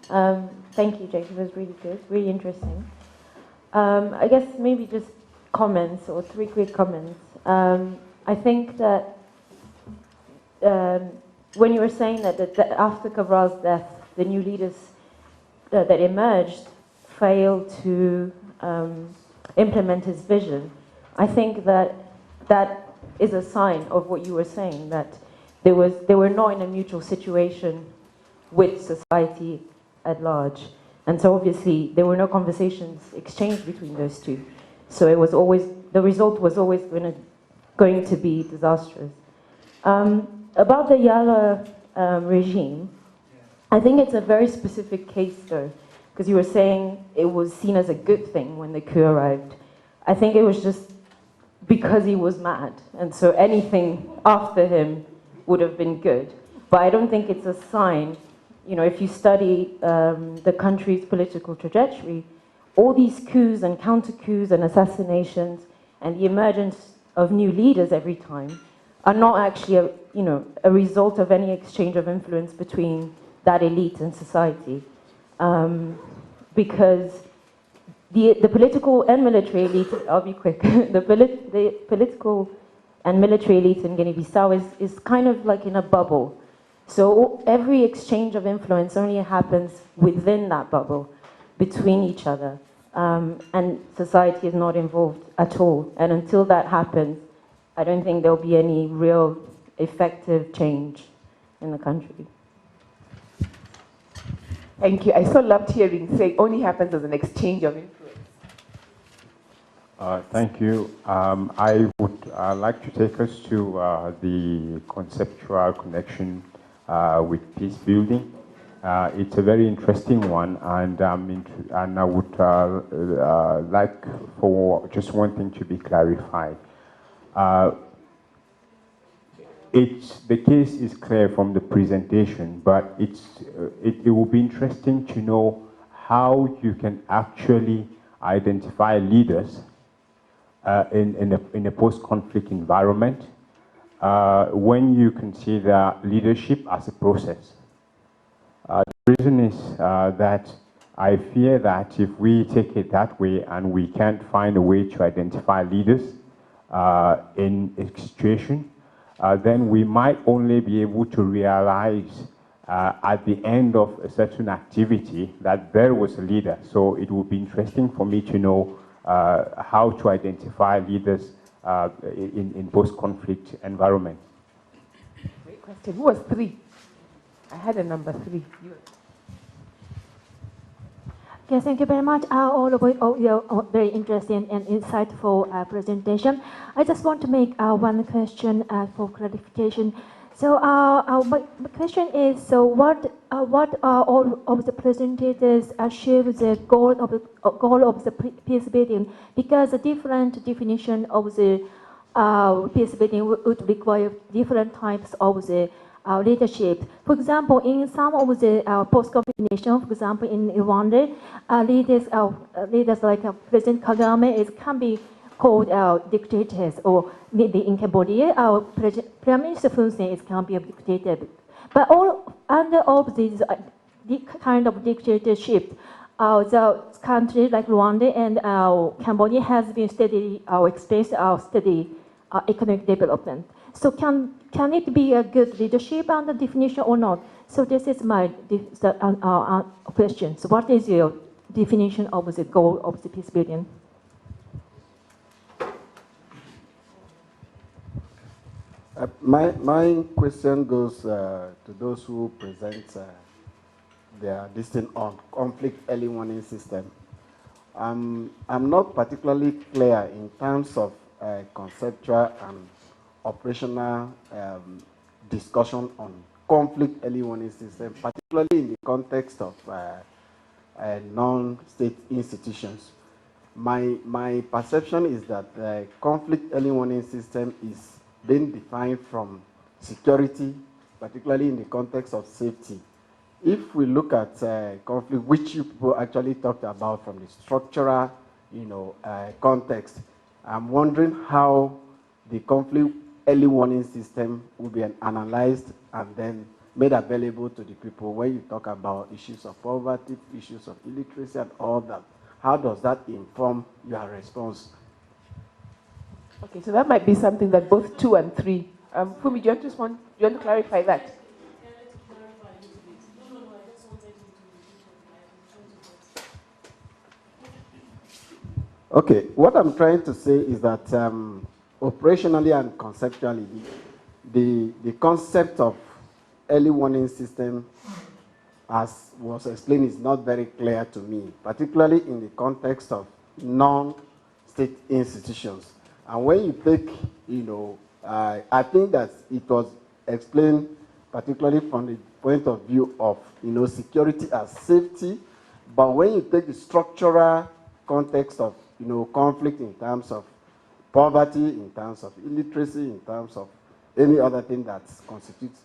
Thank you, Jake. It was really good, really interesting. I guess maybe just comments or three quick comments. I think that um, when you were saying that after Cabral's death, the new leaders that emerged failed to implement his vision, I think that that is a sign of what you were saying, that they were not in a mutual situation with society at large. And so obviously there were no conversations exchanged between those two. So it was always, the result was always going to be disastrous. About the Yala regime, I think it's a very specific case though, because you were saying it was seen as a good thing when the coup arrived. I think it was just because he was mad, and so anything after him would have been good. But I don't think it's a sign, you know, if you study the country's political trajectory, all these coups and counter coups and assassinations and the emergence of new leaders every time are not actually a result of any exchange of influence between that elite and society. Because the political and military elite, I'll be quick, the political and military elite in Guinea-Bissau is kind of like in a bubble. So every exchange of influence only happens within that bubble, between each other. And society is not involved at all. And until that happens, I don't think there'll be any real effective change in the country. Thank you. I so loved hearing say only happens as an exchange of influence. Thank you. I would like to take us to the conceptual connection with peace building. It's a very interesting one, and I would like for just one thing to be clarified. The case is clear from the presentation, but it will be interesting to know how you can actually identify leaders in a post-conflict environment when you consider leadership as a process. The reason is that I fear that if we take it that way and we can't find a way to identify leaders in a situation, then we might only be able to realize at the end of a certain activity that there was a leader. So it would be interesting for me to know how to identify leaders in post-conflict environment. Great question. Who was 3? I had a number 3. Okay, thank you very much. All of your very interesting and insightful presentation. I just want to make one question for clarification. So my question is: so what all of the presenters achieve the goal of the peace building? Because the different definition of the peace building would require different types of the leadership. For example, in some of the post-conflict nations, for example, in Rwanda, leaders like President Kagame can be called dictators, or maybe in Cambodia, Prime Minister Hun Sen can be a dictator. But under all of these kind of dictatorship, the country like Rwanda and Cambodia has been steadily experiencing steady economic development. So can it be a good leadership under definition or not? So this is my question. So what is your definition of the goal of the peace building? My question goes to those who present their listing on conflict early warning system. I'm not particularly clear in terms of conceptual and operational discussion on conflict early warning system, particularly in the context of non-state institutions. My perception is that the conflict early warning system is being defined from security, particularly in the context of safety. If we look at conflict, which you people actually talked about from the structural, context, I'm wondering how the conflict early warning system will be analyzed and then made available to the people when you talk about issues of poverty, issues of illiteracy, and all that? How does that inform your response? Okay, so that might be something that both 2 and 3. Fumi, do you want to respond? Do you want to clarify that? Okay, what I'm trying to say is that operationally and conceptually, the concept of early warning system, as was explained, is not very clear to me, particularly in the context of non-state institutions. And when you take, I think that it was explained particularly from the point of view of, security as safety. But when you take the structural context of, conflict in terms of poverty, in terms of illiteracy, in terms of any other thing that constitutes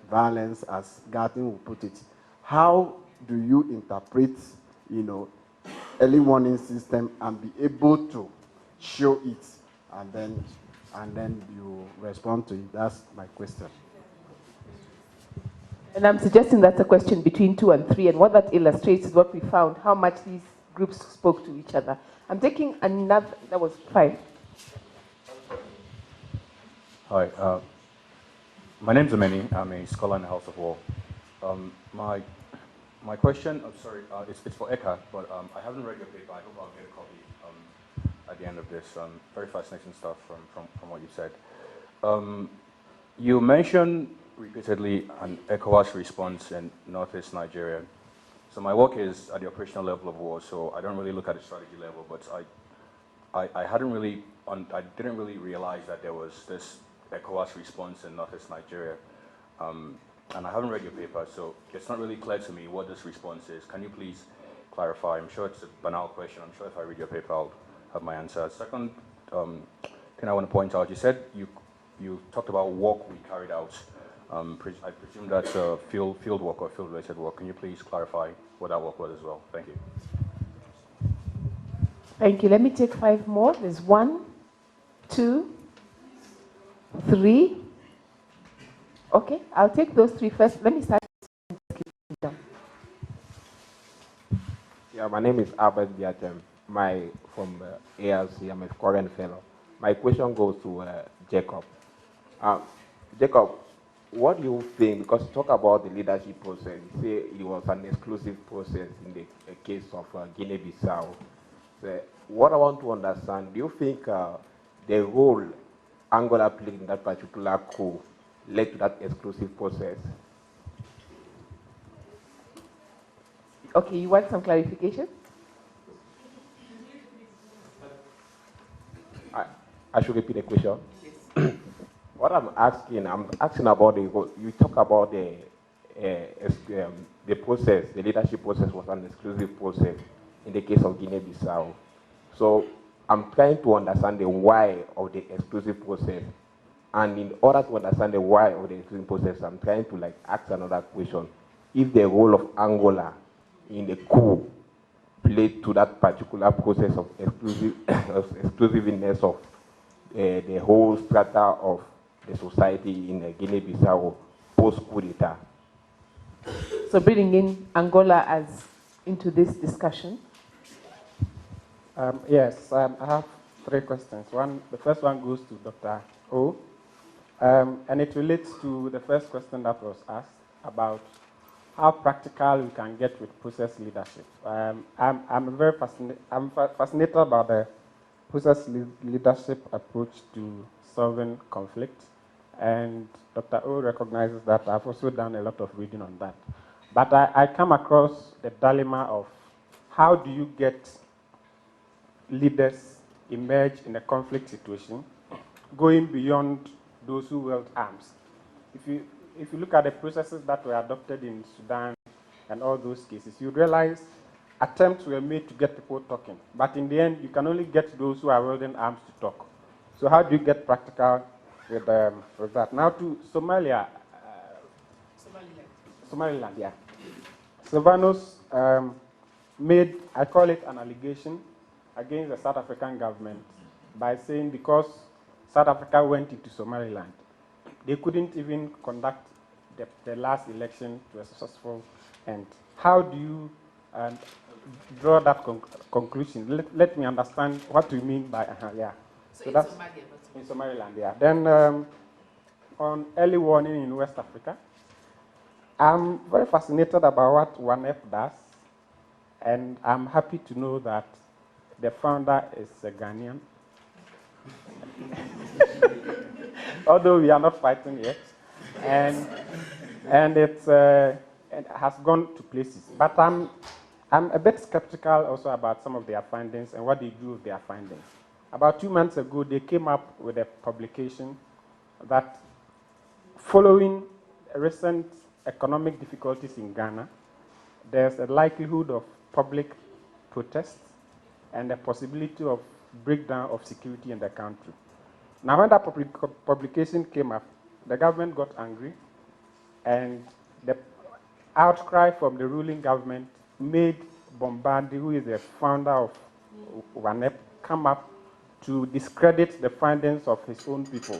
violence, as Garton would put it, how do you interpret, early warning system and be able to show it, and then you respond to it? That's my question. And I'm suggesting that's a question between 2 and 3, and what that illustrates is what we found, how much these groups spoke to each other. I'm taking another, that was 5. Hi, my name's Ameni. I'm a scholar in the House of War. My question, I'm sorry, it's for Eka, but I haven't read your paper. I hope I'll get a copy at the end of this. Very fascinating stuff from what you said. You mentioned repeatedly an ECOWAS response in northeast Nigeria. So my work is at the operational level of war, so I don't really look at the strategy level, but I didn't really realize that there was this ECOWAS response in northeast Nigeria. And I haven't read your paper, so it's not really clear to me what this response is. Can you please clarify? I'm sure it's a banal question. I'm sure if I read your paper, I'll have my answer. Second thing I want to point out, you said you talked about work we carried out. I presume that's field work or field-related work. Can you please clarify what that work was as well? Thank you. Thank you. Let me take 5 more. There's 1, 2, 3. Okay, I'll take those 3 first. Let me start. Yeah, my name is Albert Biatem. From ALC, I'm a current fellow. My question goes to Jacob. Jacob, what do you think, because you talk about the leadership process, you say it was an exclusive process in the case of Guinea-Bissau. So what I want to understand, do you think the role Angola played in that particular coup led to that exclusive process? Okay, you want some clarification? I should repeat the question. Yes. What I'm asking about you talk about the process, the leadership process was an exclusive process in the case of Guinea-Bissau. So I'm trying to understand the why of the exclusive process. And in order to understand the why of the exclusive process, I'm trying to ask another question. If the role of Angola in the coup played to that particular process of exclusiveness of the whole strata of the society in Guinea-Bissau post-coup d'etat. So bringing in Angola into this discussion. Yes, I have 3 questions. The first one goes to Dr. O, and it relates to the first question that was asked about how practical we can get with process leadership. I'm fascinated about the process leadership approach to solving conflict, and Dr. O recognizes that. I've also done a lot of reading on that. But I come across the dilemma of how do you get leaders emerge in a conflict situation, going beyond those who wield arms. If you look at the processes that were adopted in Sudan and all those cases, you realize attempts were made to get people talking. But in the end, you can only get those who are wielding arms to talk. So how do you get practical with that? Now to Somalia. Somaliland, yeah. Sylvanus made, I call it an allegation against the South African government by saying because South Africa went into Somaliland, they couldn't even conduct the last election to a successful end. How do you draw that conclusion? Let me understand what you mean by, yeah. So that's Somalia, in Somaliland, yeah. Then on early warning in West Africa, I'm very fascinated about what WANEP does, and I'm happy to know that the founder is a Ghanaian. Although we are not fighting yet, and it has gone to places. But I'm a bit skeptical also about some of their findings and what they do with their findings. About 2 months ago, they came up with a publication that following recent economic difficulties in Ghana, there's a likelihood of public protests and a possibility of breakdown of security in the country. Now, when that publication came up, the government got angry, and the outcry from the ruling government made Bombandi, who is the founder of WANEP, come up to discredit the findings of his own people.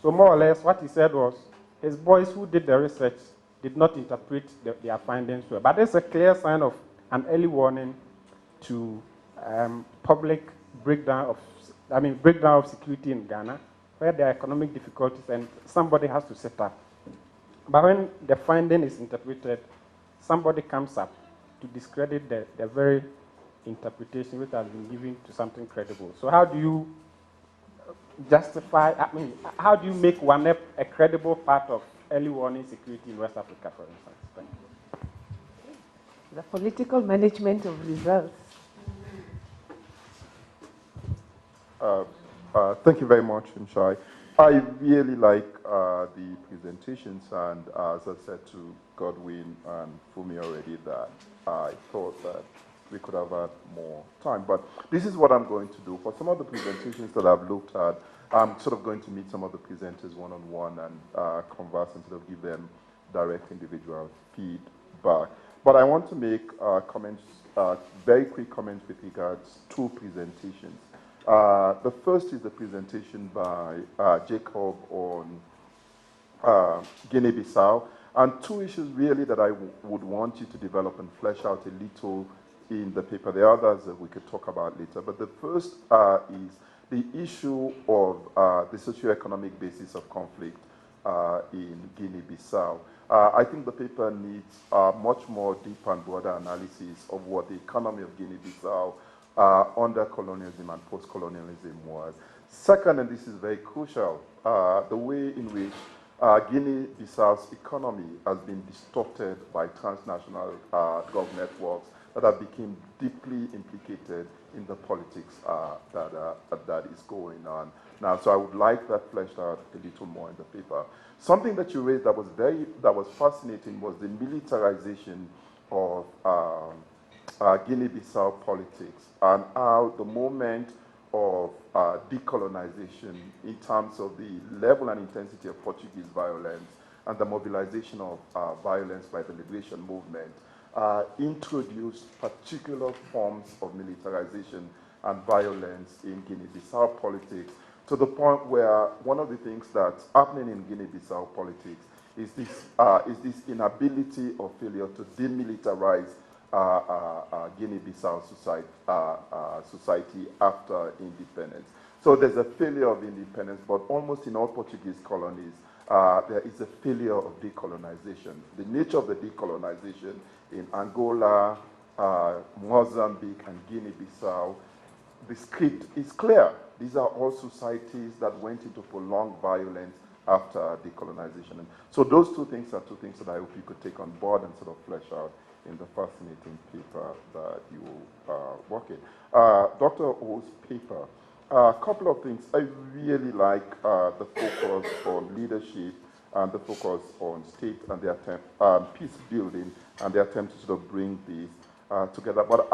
So more or less, what he said was, his boys who did the research did not interpret their findings well. But it's a clear sign of an early warning to public breakdown of security in Ghana, where there are economic difficulties and somebody has to set up. But when the finding is interpreted, somebody comes up to discredit the very interpretation which has been given to something credible. So how do you justify, how do you make WANEP a credible part of early warning security in West Africa, for instance? Thank you. The political management of results. Thank you very much, Mshai. I really like the presentations, and as I said to Godwin and Fumi already, that I thought that we could have had more time. But this is what I'm going to do. For some of the presentations that I've looked at, I'm sort of going to meet some of the presenters one-on-one and converse and sort of give them direct individual feedback. But I want to make comments, very quick comments with regards to presentations. The first is the presentation by Jacob on Guinea-Bissau, and two issues really that I would want you to develop and flesh out a little in the paper. The others that we could talk about later, but the first is the issue of the socioeconomic basis of conflict in Guinea-Bissau. I think the paper needs much more deep and broader analysis of what the economy of Guinea-Bissau under colonialism and post-colonialism was. Second, and this is very crucial, the way in which Guinea-Bissau's economy has been distorted by transnational drug networks that have become deeply implicated in the politics that is going on now. So I would like that fleshed out a little more in the paper. Something that you raised that was fascinating was the militarization of Guinea-Bissau politics and how the moment of decolonization in terms of the level and intensity of Portuguese violence and the mobilization of violence by the liberation movement introduced particular forms of militarization and violence in Guinea-Bissau politics, to the point where one of the things that's happening in Guinea-Bissau politics is this inability or failure to demilitarize Guinea-Bissau society after independence. So there's a failure of independence, but almost in all Portuguese colonies, there is a failure of decolonization. The nature of the decolonization in Angola, Mozambique, and Guinea-Bissau, the script is clear. These are all societies that went into prolonged violence after decolonization. And so those two things are two things that I hope you could take on board and sort of flesh out in the fascinating paper that you work in. Dr. O's paper, a couple of things. I really like the focus on leadership and the focus on state and the attempt, peace building and the attempt to sort of bring these together. But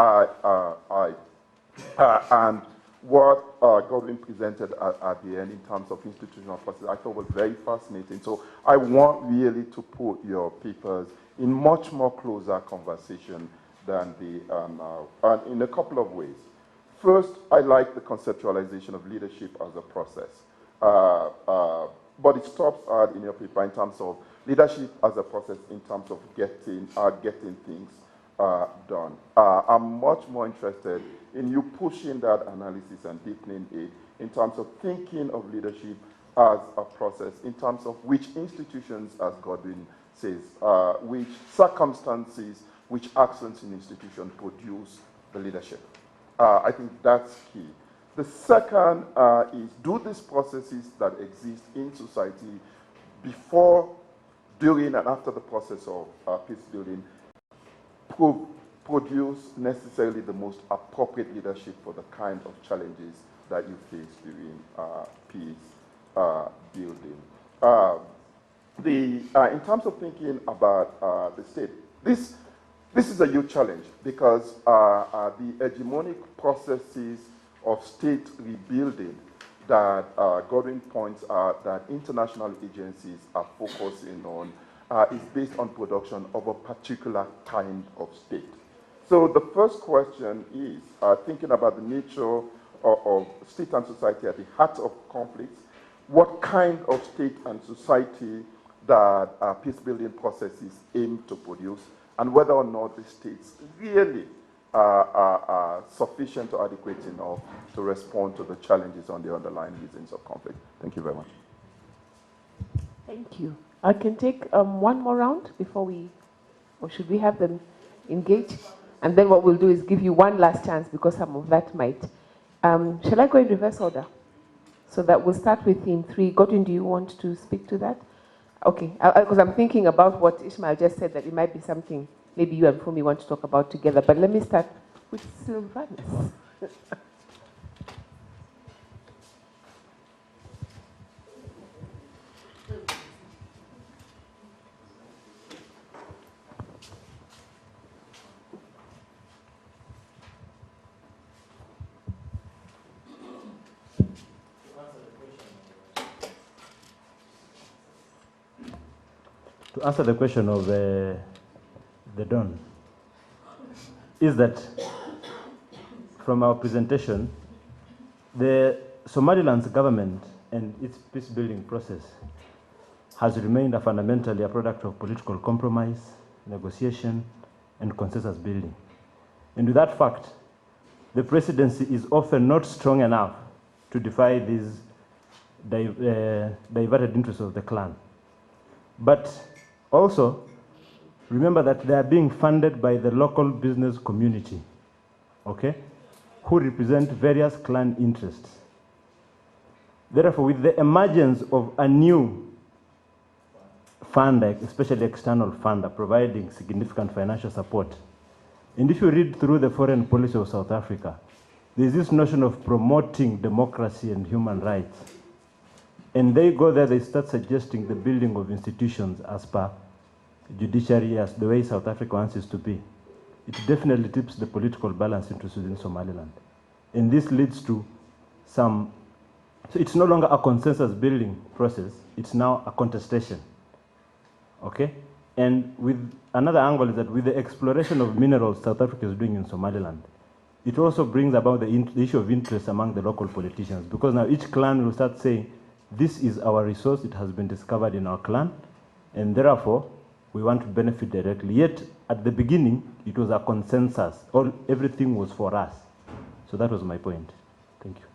and what Godwin presented at the end in terms of institutional process, I thought was very fascinating. So I want really to put your papers in much more closer conversation than they are now, and in a couple of ways. First, I like the conceptualization of leadership as a process. but it stops out in your paper in terms of leadership as a process, in terms of getting things done. I'm much more interested in you pushing that analysis and deepening it in terms of thinking of leadership as a process, in terms of which institutions, as Godwin says, which circumstances, which actions in institutions produce the leadership. I think that's key. The second is, do these processes that exist in society before, during, and after the process of peace building produce necessarily the most appropriate leadership for the kind of challenges that you face during peace building. In terms of thinking about the state, this is a huge challenge because the hegemonic processes of state rebuilding that Godwin points out that international agencies are focusing on is based on production of a particular kind of state. So the first question is, thinking about the nature of state and society at the heart of conflicts, what kind of state and society that peace-building processes aim to produce, and whether or not the states really are sufficient or adequate enough to respond to the challenges on the underlying reasons of conflict. Thank you very much. Thank you. I can take one more round before we, or should we have them engage? And then what we'll do is give you one last chance because some of that might. Shall I go in reverse order? So that we'll start with theme 3. Godwin, do you want to speak to that? Okay, because I'm thinking about what Ishmael just said, that it might be something maybe you and Fumi want to talk about together. But let me start with Sylvanus. To answer the question of the Don, is that from our presentation, the Somaliland's government and its peace-building process has remained fundamentally a product of political compromise, negotiation, and consensus building. And with that fact, the presidency is often not strong enough to defy these diverted interests of the clan. But also, remember that they are being funded by the local business community, okay, who represent various clan interests. Therefore, with the emergence of a new funder, especially external funder, providing significant financial support, and if you read through the foreign policy of South Africa, there's this notion of promoting democracy and human rights. And they go there, they start suggesting the building of institutions as per judiciary, as the way South Africa wants it to be. It definitely tips the political balance interests within Somaliland. And this leads to some, so it's no longer a consensus building process, it's now a contestation, okay? And with another angle is that with the exploration of minerals South Africa is doing in Somaliland, it also brings about the issue of interest among the local politicians, because now each clan will start saying, this is our resource, it has been discovered in our clan, and therefore, we want to benefit directly. Yet, at the beginning, it was a consensus. Everything was for us. So that was my point. Thank you.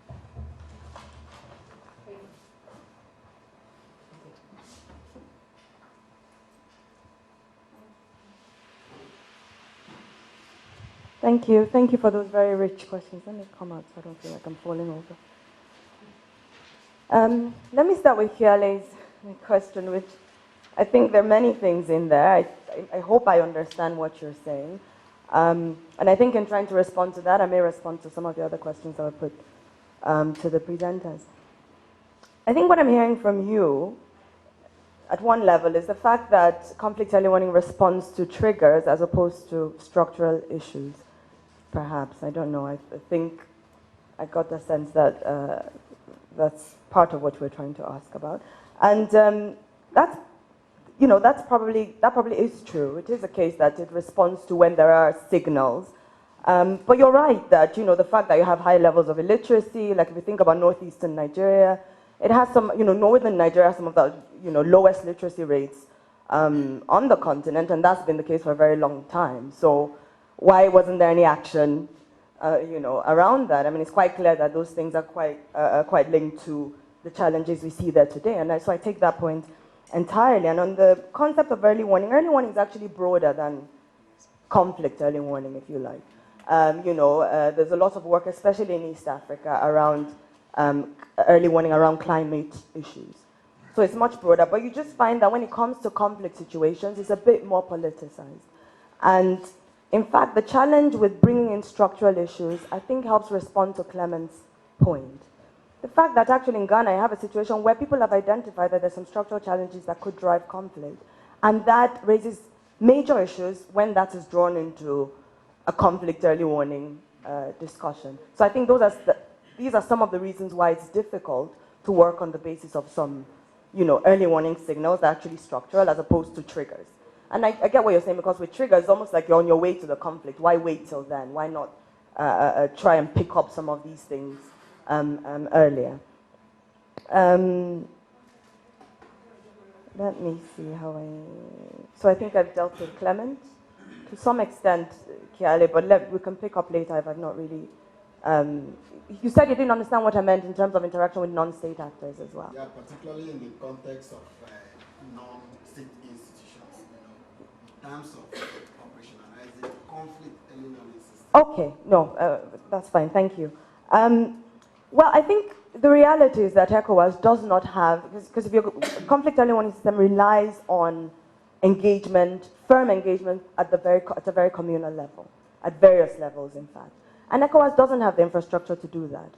Thank you. Thank you for those very rich questions. Let me come out so I don't feel like I'm falling over. Let me start with Kiale's question, which I think there are many things in there. I hope I understand what you're saying. And I think in trying to respond to that, I may respond to some of the other questions that were put to the presenters. I think what I'm hearing from you, at one level, is the fact that conflict early warning responds to triggers as opposed to structural issues, perhaps. I don't know. I think I got the sense that that's part of what we're trying to ask about. And that probably is true. It is a case that it responds to when there are signals. But you're right that, the fact that you have high levels of illiteracy, like if you think about northeastern Nigeria, it has some, northern Nigeria has some of the, lowest literacy rates on the continent, and that's been the case for a very long time. So why wasn't there any action, around that? I mean, it's quite clear that those things are quite linked to the challenges we see there today. And so I take that point entirely. And on the concept of early warning is actually broader than conflict early warning, if you like. There's a lot of work, especially in East Africa, around early warning around climate issues. So it's much broader, but you just find that when it comes to conflict situations, it's a bit more politicized. And in fact, the challenge with bringing in structural issues, I think, helps respond to Clement's point. The fact that actually in Ghana, you have a situation where people have identified that there's some structural challenges that could drive conflict, and that raises major issues when that is drawn into a conflict early warning discussion. So I think these are some of the reasons why it's difficult to work on the basis of some, early warning signals that are actually structural as opposed to triggers. And I get what you're saying, because with triggers, it's almost like you're on your way to the conflict. Why wait till then? Why not try and pick up some of these things earlier? Let me see so I think I've dealt with Clement to some extent, Kiale, but we can pick up later if I've not really. You said you didn't understand what I meant in terms of interaction with non-state actors as well. Yeah, particularly in the context of non-state institutions, in terms of operationalizing conflict early warning systems. Okay, no, that's fine, thank you. Well, I think the reality is that ECOWAS does not have, because if your conflict early warning system relies on engagement, firm engagement at a very communal level, at various levels, in fact. And ECOWAS doesn't have the infrastructure to do that.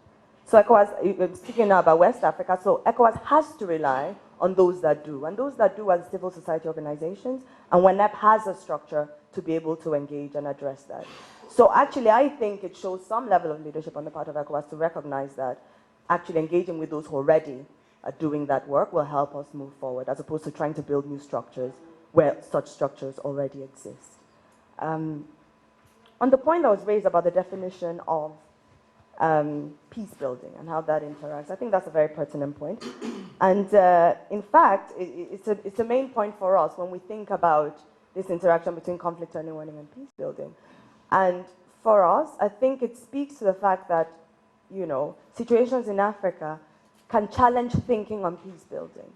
So ECOWAS, speaking now about West Africa, so ECOWAS has to rely on those that do. And those that do are the civil society organizations, and WENEP has a structure to be able to engage and address that. So actually, I think it shows some level of leadership on the part of ECOWAS to recognize that actually engaging with those who already are doing that work will help us move forward, as opposed to trying to build new structures where such structures already exist. On the point that was raised about the definition of peace building and how that interacts, I think that's a very pertinent point. And in fact, it's a main point for us when we think about this interaction between conflict early warning and peace building. And for us, I think it speaks to the fact that, situations in Africa can challenge thinking on peace building.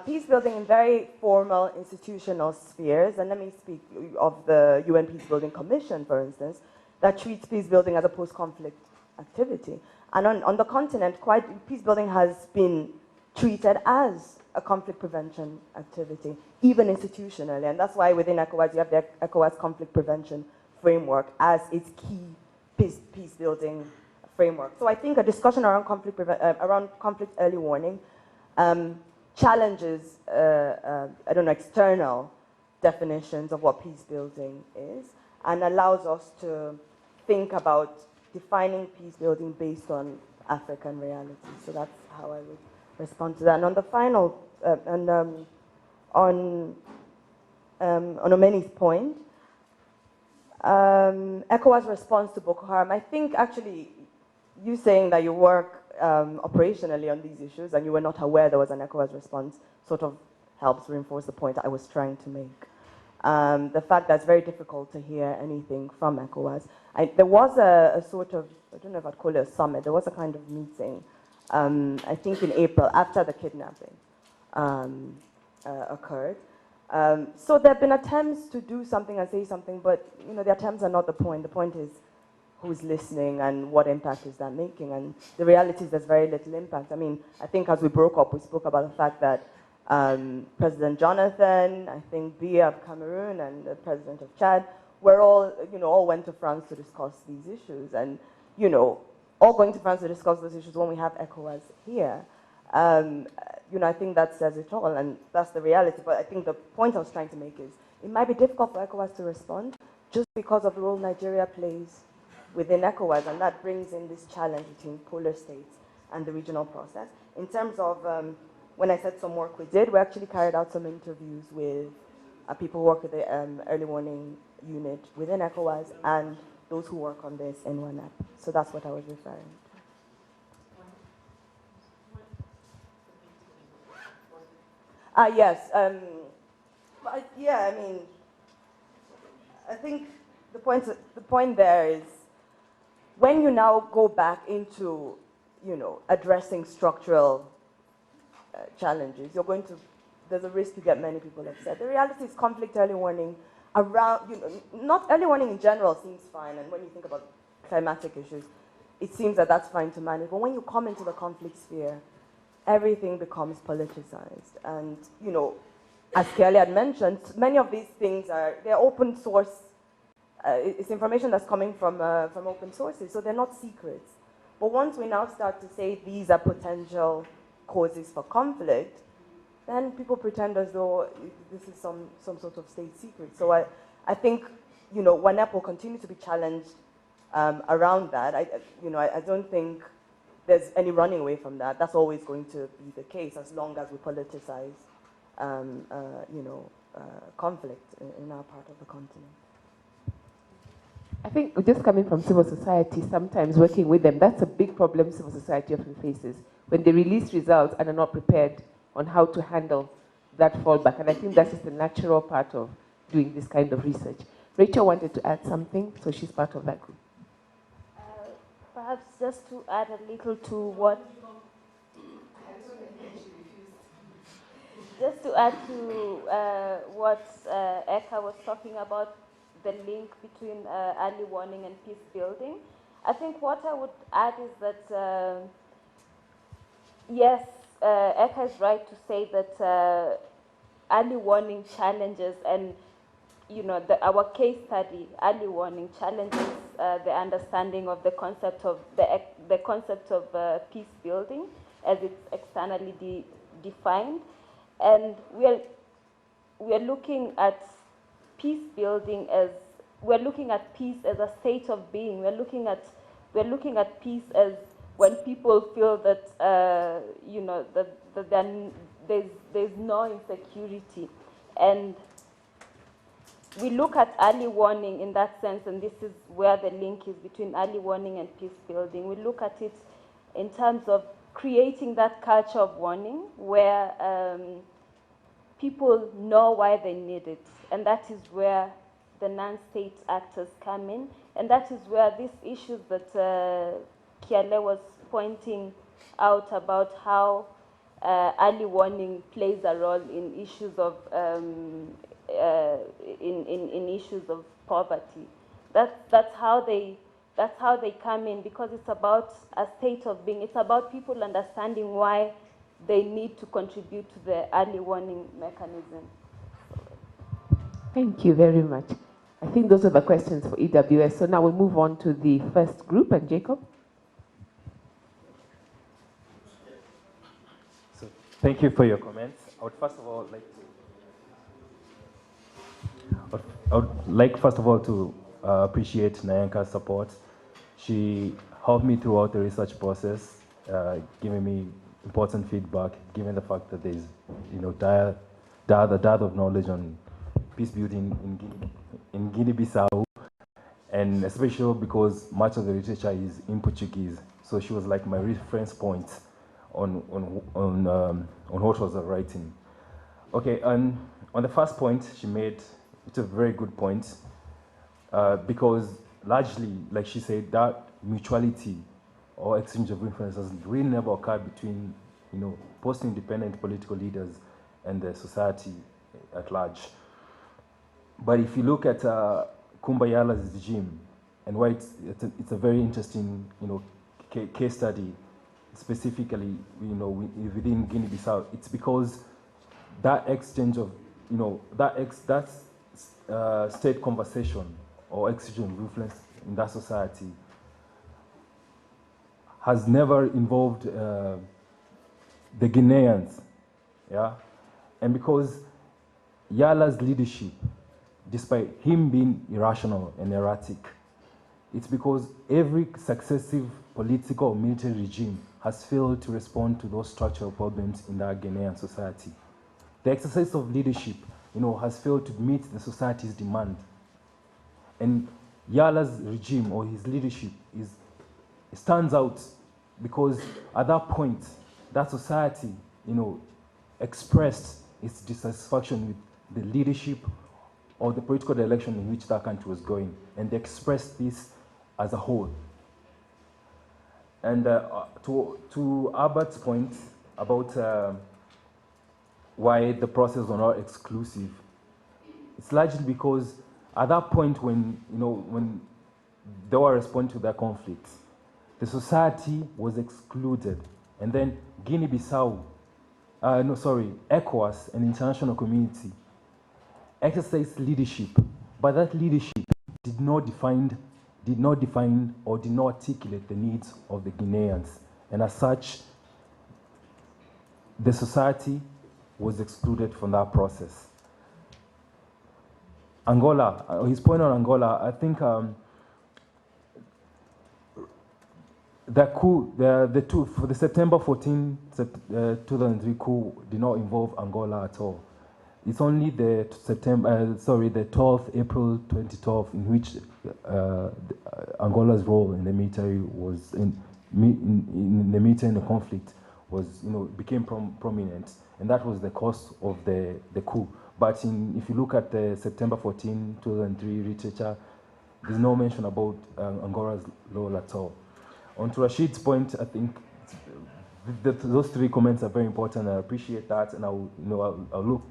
Peace building in very formal institutional spheres, and let me speak of the UN Peace Building Commission, for instance, that treats peace building as a post-conflict activity. And on the continent, peace building has been treated as a conflict prevention activity, even institutionally. And that's why within ECOWAS, you have the ECOWAS conflict prevention framework as its key peace building framework. So I think a discussion around conflict early warning challenges, external definitions of what peace building is, and allows us to think about defining peace building based on African reality. So that's how I would respond to that. And on the final, on Omeni's point, ECOWAS response to Boko Haram, I think actually you saying that you work operationally on these issues and you were not aware there was an ECOWAS response sort of helps reinforce the point I was trying to make. The fact that it's very difficult to hear anything from ECOWAS. There was a sort of, I don't know if I'd call it a summit, there was a kind of meeting, I think in April, after the kidnapping occurred. So there have been attempts to do something and say something, but the attempts are not the point. The point is who's listening and what impact is that making. And the reality is there's very little impact. I mean, I think as we broke up, we spoke about the fact that President Jonathan, I think Biya of Cameroon, and the President of Chad were all went to France to discuss these issues. And, all going to France to discuss those issues when we have ECOWAS here. I think that says it all, and that's the reality. But I think the point I was trying to make is it might be difficult for ECOWAS to respond just because of the role Nigeria plays within ECOWAS, and that brings in this challenge between polar states and the regional process. In terms of, when I said some work we did, we actually carried out some interviews with people who work with the early warning unit within ECOWAS and those who work on this in WENEP. So that's what I was referring to. Yes. Yeah, I mean, I think the point there is when you now go back into, addressing structural challenges, there's a risk you get many people upset. The reality is conflict early warning not early warning in general seems fine, and when you think about climatic issues, it seems that that's fine to manage. But when you come into the conflict sphere, everything becomes politicized. And, as Kelly had mentioned, many of these things they're open source. It's information that's coming from open sources, so they're not secrets. But once we now start to say these are potential causes for conflict, then people pretend as though this is some sort of state secret. So I think, WANEP will continue to be challenged around that. I don't think there's any running away from that. That's always going to be the case as long as we politicize, conflict in our part of the continent. I think just coming from civil society, sometimes working with them, that's a big problem civil society often faces, when they release results and are not prepared on how to handle that fallback. And I think that's just a natural part of doing this kind of research. Rachel wanted to add something, so she's part of that group. Perhaps just to add a little to what... Just to add to what Eka was talking about, the link between early warning and peace building. I think what I would add is that, yes, Eka is right to say that early warning challenges and, our case study, early warning challenges the understanding of the concept of peace building as it's externally defined, and we are looking at peace building as peace as a state of being. We're looking at peace as when people feel that that there's no insecurity, and we look at early warning in that sense, and this is where the link is between early warning and peace building. We look at it in terms of creating that culture of warning where people know why they need it, and that is where the non-state actors come in, and that is where these issues that Kiale was pointing out about how early warning plays a role in issues of in issues of poverty. That's how they come in, because it's about a state of being. It's about people understanding why they need to contribute to the early warning mechanism. Thank you very much. I think those are the questions for EWS. So now we'll move on to the first group, and Jacob. So thank you for your comments. I would first of all like to appreciate Nyanka's support. She helped me throughout the research process, giving me important feedback, given the fact that there's the dearth of knowledge on peace building in Guinea-Bissau, and especially because much of the literature is in Portuguese. So she was like my reference point on what was the writing. Okay, and on the first point she made, it's a very good point, because largely, like she said, that mutuality or exchange of influence has really never occurred between, post-independent political leaders and the society at large. But if you look at Kumba Yala's regime and why it's a very interesting, case study, specifically, within Guinea-Bissau, it's because that exchange of, state conversation or exchange of influence in that society has never involved the Guineans, yeah? And because Yala's leadership, despite him being irrational and erratic, it's because every successive political or military regime has failed to respond to those structural problems in that Ghanaian society. The exercise of leadership, has failed to meet the society's demand. And Yala's regime or his leadership stands out because at that point, that society, expressed its dissatisfaction with the leadership or the political direction in which that country was going, and they expressed this as a whole. And to Albert's point about why the process was not exclusive, it's largely because at that point when they were responding to their conflicts, the society was excluded, and then ECOWAS and international community exercised leadership, but that leadership did not define or did not articulate the needs of the Guineans, and as such, the society was excluded from that process. Angola, his point on Angola, I think the September 14, 2003 coup did not involve Angola at all. It's only the 12th April 2012 in which Angola's role in the military was in the military in the conflict was became prominent, and that was the cause of the coup. But if you look at the September 14, 2003 literature, there's no mention about Angola's role at all. On to Rashid's point, I think those three comments are very important. I appreciate that, and I'll look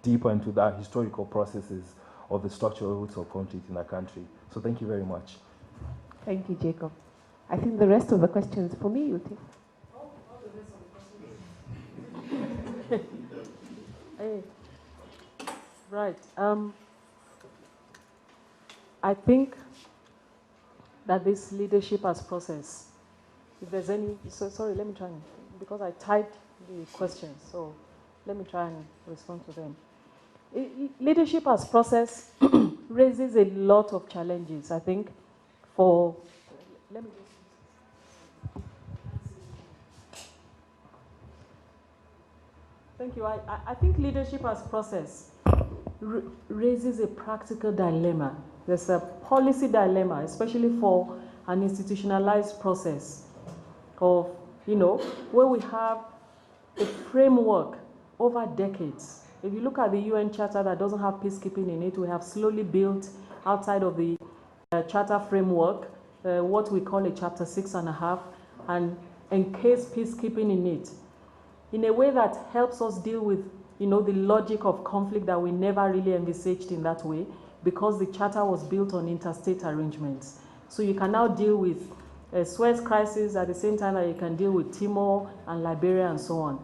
deeper into that historical processes of the structural roots of conflict in our country. So thank you very much. Thank you, Jacob. I think the rest of the questions for me, you think? Hey. Right. I think that this leadership as process, if there's any, sorry, let me try and, because I typed the questions, so let me try and respond to them. Leadership as process raises a lot of challenges, I think, for, let me just, thank you. I think leadership as process raises a practical dilemma. There's a policy dilemma, especially for an institutionalized process of, where we have a framework over decades. If you look at the UN Charter that doesn't have peacekeeping in it, we have slowly built outside of the Charter framework what we call a Chapter 6.5 and encase peacekeeping in it in a way that helps us deal with the logic of conflict that we never really envisaged in that way, because the Charter was built on interstate arrangements. So you can now deal with a Suez crisis at the same time that you can deal with Timor and Liberia and so on.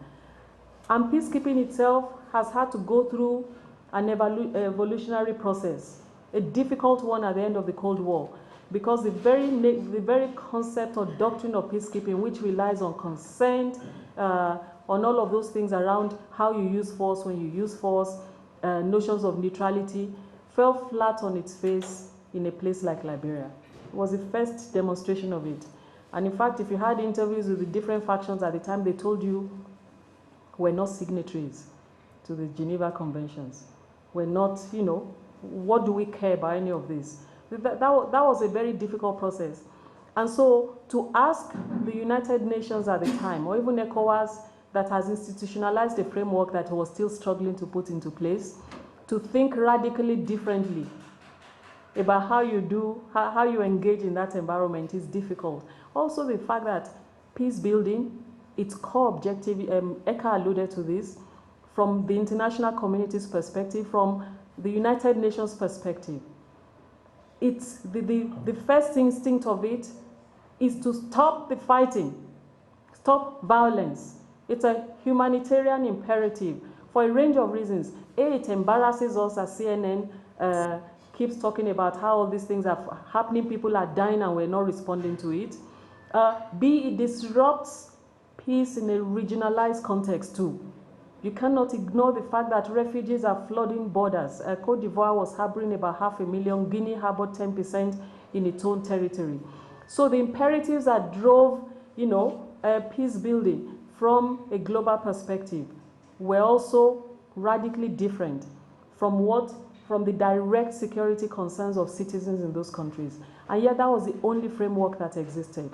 And peacekeeping itself has had to go through an evolutionary process, a difficult one at the end of the Cold War, because the very concept or doctrine of peacekeeping, which relies on consent, on all of those things around how you use force, when you use force, notions of neutrality, fell flat on its face in a place like Liberia. It was the first demonstration of it. And in fact, if you had interviews with the different factions at the time, they told you we're not signatories to the Geneva Conventions. We're not, what do we care about any of this? That was a very difficult process. And so to ask the United Nations at the time, or even ECOWAS, that has institutionalized a framework that was still struggling to put into place, to think radically differently about how you engage in that environment is difficult. Also the fact that peace building, its core objective, Eka alluded to this, from the international community's perspective, from the United Nations perspective, it's the first instinct of it is to stop the fighting, stop violence. It's a humanitarian imperative for a range of reasons. A, it embarrasses us as CNN keeps talking about how all these things are happening, people are dying and we're not responding to it. B, it disrupts peace in a regionalized context too. You cannot ignore the fact that refugees are flooding borders. Cote d'Ivoire was harboring about 500,000, Guinea harbored 10% in its own territory. So the imperatives that drove, peace building from a global perspective were also radically different from the direct security concerns of citizens in those countries. And yet that was the only framework that existed.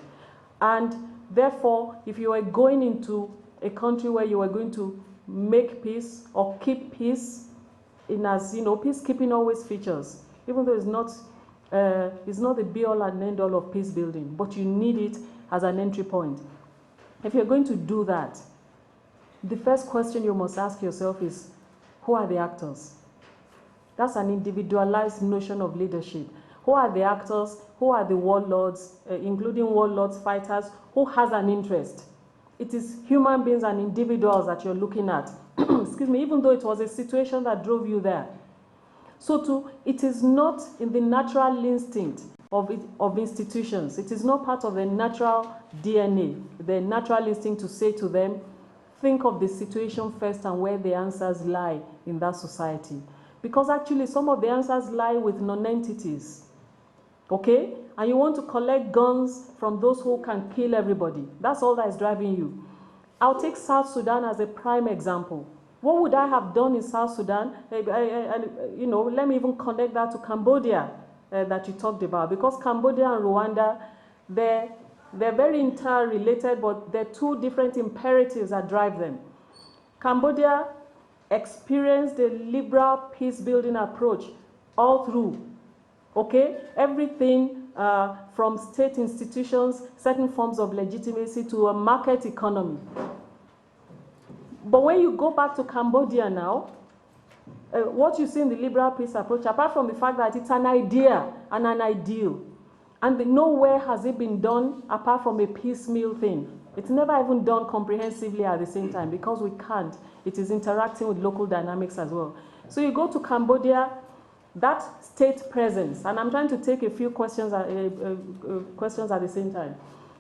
And therefore, if you were going into a country where you were going to make peace or keep peace, in as peacekeeping always features, even though it's not the be-all and end-all of peace building, but you need it as an entry point. If you're going to do that, the first question you must ask yourself is, who are the actors? That's an individualized notion of leadership. Who are the actors? Who are the warlords, including warlords, fighters? Who has an interest? It is human beings and individuals that you're looking at. Excuse me, even though it was a situation that drove you there. So it is not in the natural instinct of institutions. It is not part of the natural DNA, the natural instinct to say to them, think of the situation first and where the answers lie in that society. Because actually some of the answers lie with non-entities, okay? And you want to collect guns from those who can kill everybody. That's all that is driving you. I'll take South Sudan as a prime example. What would I have done in South Sudan? Let me even connect that to Cambodia that you talked about, because Cambodia and Rwanda, they're very interrelated, but they're two different imperatives that drive them. Cambodia experienced a liberal peace-building approach all through, okay? Everything from state institutions, certain forms of legitimacy, to a market economy. But when you go back to Cambodia now, what you see in the liberal peace approach, apart from the fact that it's an idea and an ideal, and nowhere has it been done apart from a piecemeal thing. It's never even done comprehensively at the same time, because we can't. It is interacting with local dynamics as well. So you go to Cambodia, that state presence, and I'm trying to take a few questions at the same time.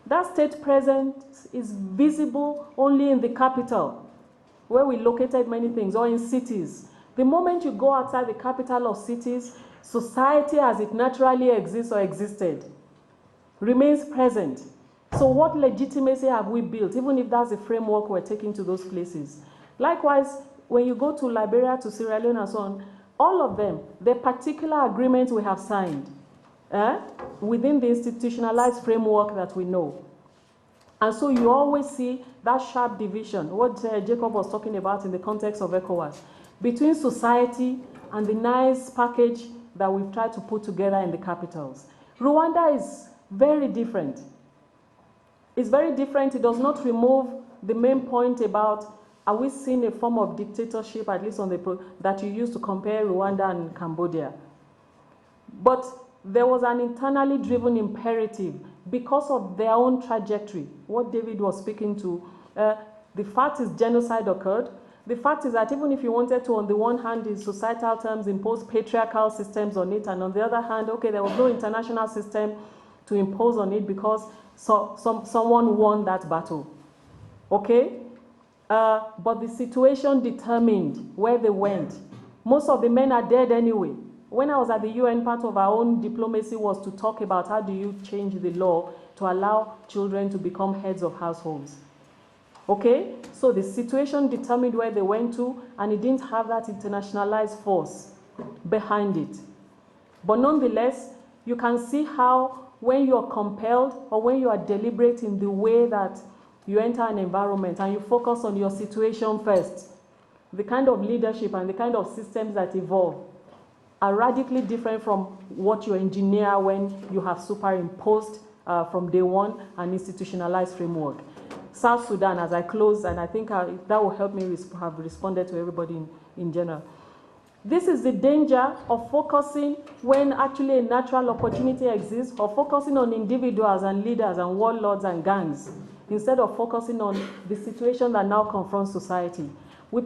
That state presence is visible only in the capital, where we located many things, or in cities. The moment you go outside the capital of cities, society as it naturally exists or existed remains present. So what legitimacy have we built, even if that's the framework we're taking to those places? Likewise, when you go to Liberia, to Sierra Leone and so on, all of them, the particular agreements we have signed within the institutionalized framework that we know. And so you always see that sharp division, what Jacob was talking about in the context of ECOWAS, between society and the nice package that we've tried to put together in the capitals. Rwanda is very different. It's very different. It does not remove the main point about, are we seeing a form of dictatorship, at least on that you used to compare Rwanda and Cambodia. But there was an internally driven imperative because of their own trajectory, what David was speaking to. The fact is genocide occurred. The fact is that even if you wanted to, on the one hand, in societal terms, impose patriarchal systems on it, and on the other hand, okay, there was no international system to impose on it because someone won that battle, okay? But the situation determined where they went. Most of the men are dead anyway. When I was at the UN, part of our own diplomacy was to talk about how do you change the law to allow children to become heads of households. Okay? So the situation determined where they went to, and it didn't have that internationalized force behind it. But nonetheless, you can see how when you are compelled or when you are deliberate in the way that you enter an environment and you focus on your situation first, the kind of leadership and the kind of systems that evolve are radically different from what you engineer when you have superimposed from day one an institutionalized framework. South Sudan, as I close, and I think that will help me have responded to everybody in general. This is the danger of focusing when actually a natural opportunity exists, or focusing on individuals and leaders and warlords and gangs, instead of focusing on the situation that now confronts society. We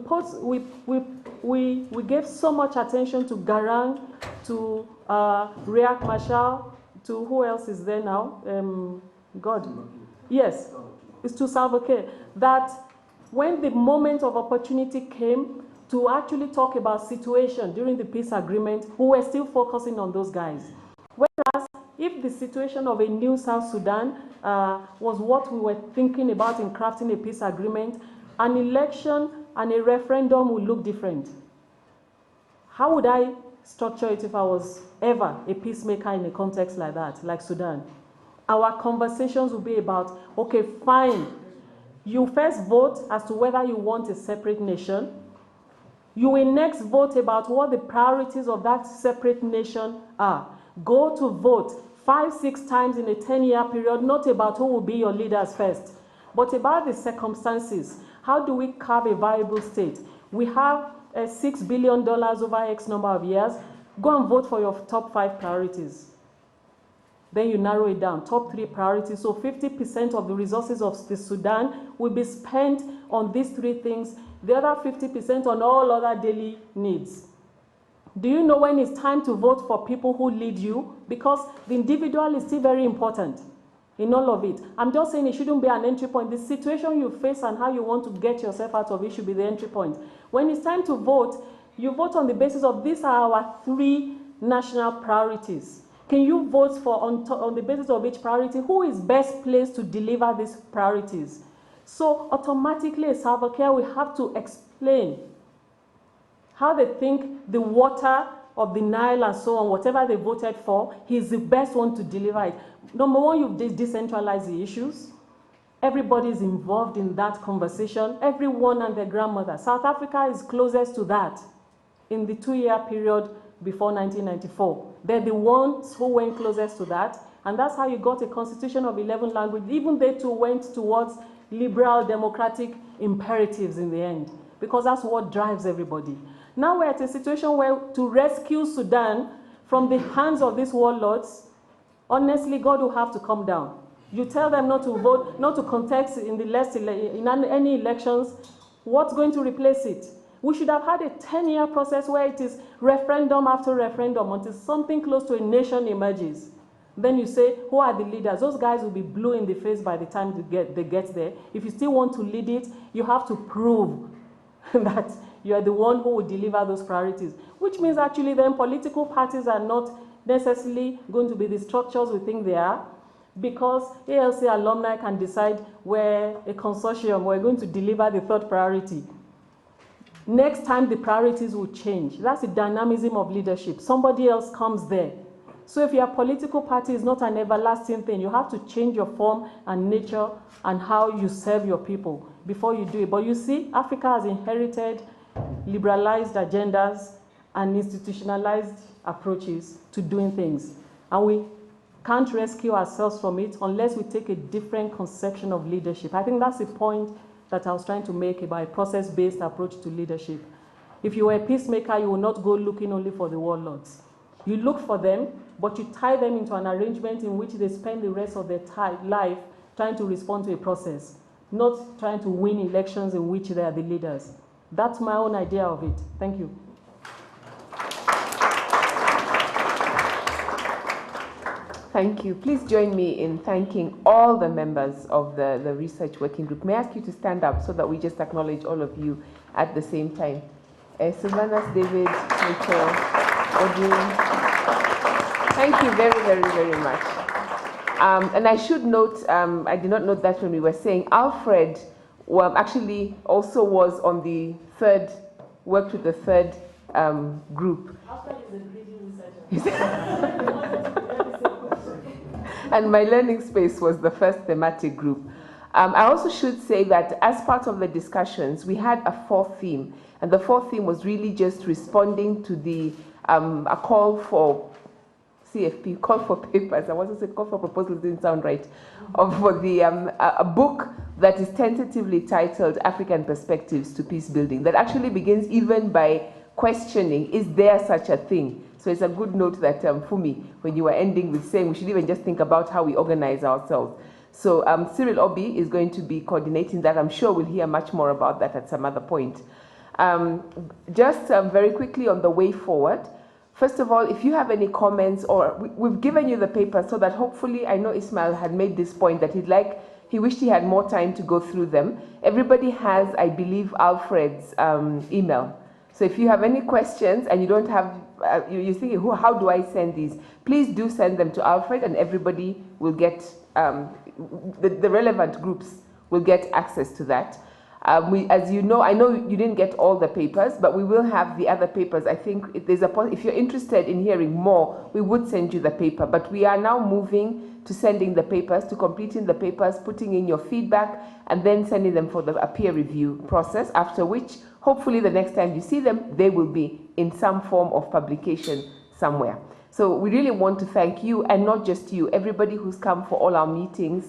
gave so much attention to Garang, to Riek Machar, to who else is there now? Yes, it's to Salva Kiir, that when the moment of opportunity came to actually talk about situation during the peace agreement, we were still focusing on those guys. Whereas if the situation of a new South Sudan was what we were thinking about in crafting a peace agreement, an election and a referendum would look different. How would I structure it if I was ever a peacemaker in a context like that, like Sudan? Our conversations would be about, okay, fine, You first vote as to whether you want a separate nation. You will next vote about what the priorities of that separate nation are. Go to vote 5, 6 times in a 10-year period, not about who will be your leaders first, but about the circumstances. How do we carve a viable state? We have $6 billion over X number of years. Go and vote for your top 5 priorities. Then you narrow it down, top 3 priorities. So 50% of the resources of the Sudan will be spent on these 3 things, the other 50% on all other daily needs. Do you know when it's time to vote for people who lead you? Because the individual is still very important in all of it. I'm just saying it shouldn't be an entry point. The situation you face and how you want to get yourself out of it should be the entry point. When it's time to vote, you vote on the basis of these are our 3 national priorities. Can you vote for, on the basis of each priority, who is best placed to deliver these priorities? So automatically, as Salva Kiir, we have to explain how they think the water of the Nile and so on, whatever they voted for, he's the best one to deliver it. Number one, you've decentralized the issues. Everybody is involved in that conversation, everyone and their grandmother. South Africa is closest to that in the 2-year period before 1994. They're the ones who went closest to that, and that's how you got a constitution of 11 languages. Even they too went towards liberal democratic imperatives in the end, because that's what drives everybody. Now we're at a situation where to rescue Sudan from the hands of these warlords, honestly, God will have to come down. You tell them not to vote, not to contest in any elections. What's going to replace it? We should have had a 10-year process where it is referendum after referendum until something close to a nation emerges. Then you say, who are the leaders? Those guys will be blue in the face by the time they get there. If you still want to lead it, you have to prove that you are the one who will deliver those priorities, which means actually then political parties are not necessarily going to be the structures we think they are, because ALC alumni can decide where a consortium, we're going to deliver the 3rd priority. Next time the priorities will change. That's the dynamism of leadership. Somebody else comes there. So if your political party is not an everlasting thing, you have to change your form and nature and how you serve your people before you do it. But you see, Africa has inherited liberalized agendas and institutionalized approaches to doing things. And we can't rescue ourselves from it unless we take a different conception of leadership. I think that's the point that I was trying to make about a process-based approach to leadership. If you were a peacemaker, you will not go looking only for the warlords. You look for them, but you tie them into an arrangement in which they spend the rest of their life trying to respond to a process, not trying to win elections in which they are the leaders. That's my own idea of it. Thank you. Thank you. Please join me in thanking all the members of the research working group. May I ask you to stand up so that we just acknowledge all of you at the same time. Sylvanus, David, Rachel, Audrey. Thank you very, very, very much. And I should note, I did not note that when we were saying, Alfred actually also was on the 3rd, worked with the 3rd group. Alfred is a leading researcher. And my learning space was the 1st thematic group. I also should say that as part of the discussions, we had a 4th theme. And the 4th theme was really just responding to the a call for CFP, call for papers. I wanted to say call for proposals, didn't sound right. For the a book that is tentatively titled African Perspectives to Peace Building, that actually begins even by questioning, is there such a thing? So it's a good note that, Fumi, when you were ending with saying we should even just think about how we organize ourselves. So Cyril Obi is going to be coordinating that. I'm sure we'll hear much more about that at some other point. Just very quickly on the way forward. First of all, if you have any comments, or we've given you the paper so that hopefully, I know Ismail had made this point that he wished he had more time to go through them. Everybody has, I believe, Alfred's email. So if you have any questions and you don't have, you're thinking, how do I send these? Please do send them to Alfred, and everybody will get, the relevant groups will get access to that. As you know, I know you didn't get all the papers, but we will have the other papers. I think if you're interested in hearing more, we would send you the paper. But we are now moving to sending the papers, to completing the papers, putting in your feedback, and then sending them for a peer review process, after which, hopefully the next time you see them, they will be in some form of publication somewhere. So we really want to thank you, and not just you, everybody who's come for all our meetings.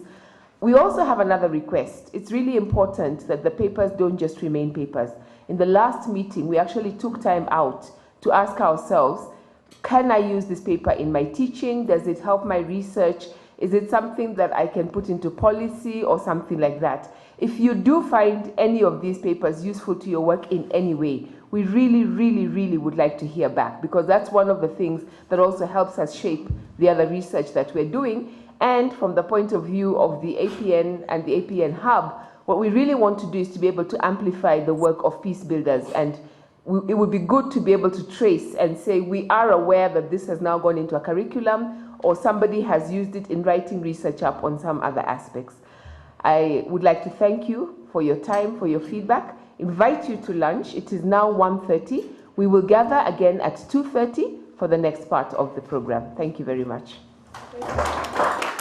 We also have another request. It's really important that the papers don't just remain papers. In the last meeting, we actually took time out to ask ourselves, can I use this paper in my teaching? Does it help my research? Is it something that I can put into policy or something like that? If you do find any of these papers useful to your work in any way, we really, really, really would like to hear back, because that's one of the things that also helps us shape the other research that we're doing. And from the point of view of the APN and the APN Hub, what we really want to do is to be able to amplify the work of peace builders. And it would be good to be able to trace and say, we are aware that this has now gone into a curriculum, or somebody has used it in writing research up on some other aspects. I would like to thank you for your time, for your feedback, invite you to lunch. It is now 1:30. We will gather again at 2:30 for the next part of the program. Thank you very much. Thank you.